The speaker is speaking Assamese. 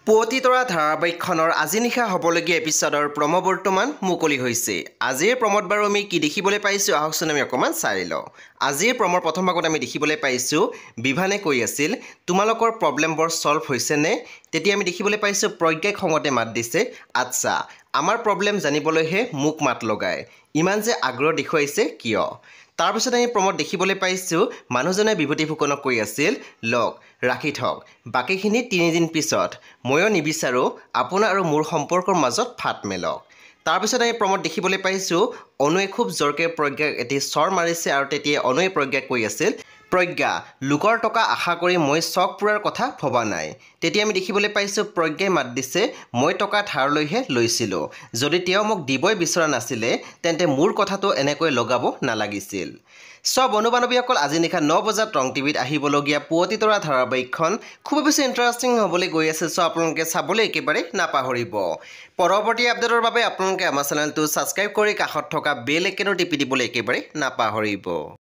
পুৱতিতৰা ধাৰাবাহিকখনৰ আজি নিশা হ'বলগীয়া এপিছডৰ প্ৰম' বৰ্তমান মুকলি হৈছে। আজিৰ প্ৰম'ত বাৰু আমি কি দেখিবলৈ পাইছোঁ আহকচোন আমি অকণমান চাই লওঁ। আজিৰ প্ৰম'ৰ প্ৰথম ভাগত আমি দেখিবলৈ পাইছোঁ বিভানে কৈ আছিল তোমালোকৰ প্ৰব্লেমবোৰ ছল্ভ হৈছেনে? তেতিয়া আমি দেখিবলৈ পাইছোঁ প্ৰজ্ঞাই খঙতে মাত দিছে, আচ্ছা আমাৰ প্ৰব্লেম জানিবলৈহে মোক মাত লগায়, ইমান যে আগ্ৰহ দেখুৱাইছে কিয়? তাৰপিছত আমি প্ৰম'ত দেখিবলৈ পাইছোঁ মানুহজনে বিভূতি ফুকনক কৈ আছিল লওক ৰাখি থওক, বাকীখিনি 3 দিন পিছত ময়ো নিবিচাৰোঁ আপোনাৰ আৰু মোৰ সম্পৰ্কৰ মাজত ফাট মেলক। তাৰপিছত আমি প্ৰম'ত দেখিবলৈ পাইছোঁ অনুৱে খুব জোৰকৈ প্ৰজ্ঞাক এটি চৰ মাৰিছে আৰু তেতিয়াই অনুৱে প্ৰজ্ঞাক কৈ আছিল প্ৰজ্ঞা লোকৰ টকা আশা কৰি মই চক পুৰাৰ কথা ভবা নাই। তেতিয়া আমি দেখিবলৈ পাইছোঁ প্ৰজ্ঞাই মাত দিছে মই টকা ধাৰলৈহে লৈছিলোঁ, যদি তেওঁ মোক দিবই বিচৰা নাছিলে তেন্তে মোৰ কথাটো এনেকৈ লগাব নালাগিছিল। বন্ধু বান্ধৱীসকল আজি নিশা 9 বজাত ৰং টিভিত আহিবলগীয়া পুৱতিতৰা ধাৰাবাহিকখন খুব বেছি ইণ্টাৰেষ্টিং হ'বলৈ গৈ আছে, আপোনালোকে চাবলৈ একেবাৰে নাপাহৰিব। পৰৱৰ্তী আপডেটৰ বাবে আপোনালোকে আমাৰ চেনেলটো ছাবস্ক্ৰাইব কৰি কাষত থকা বেল আইকনটো টিপি দিবলৈ একেবাৰে নাপাহৰিব।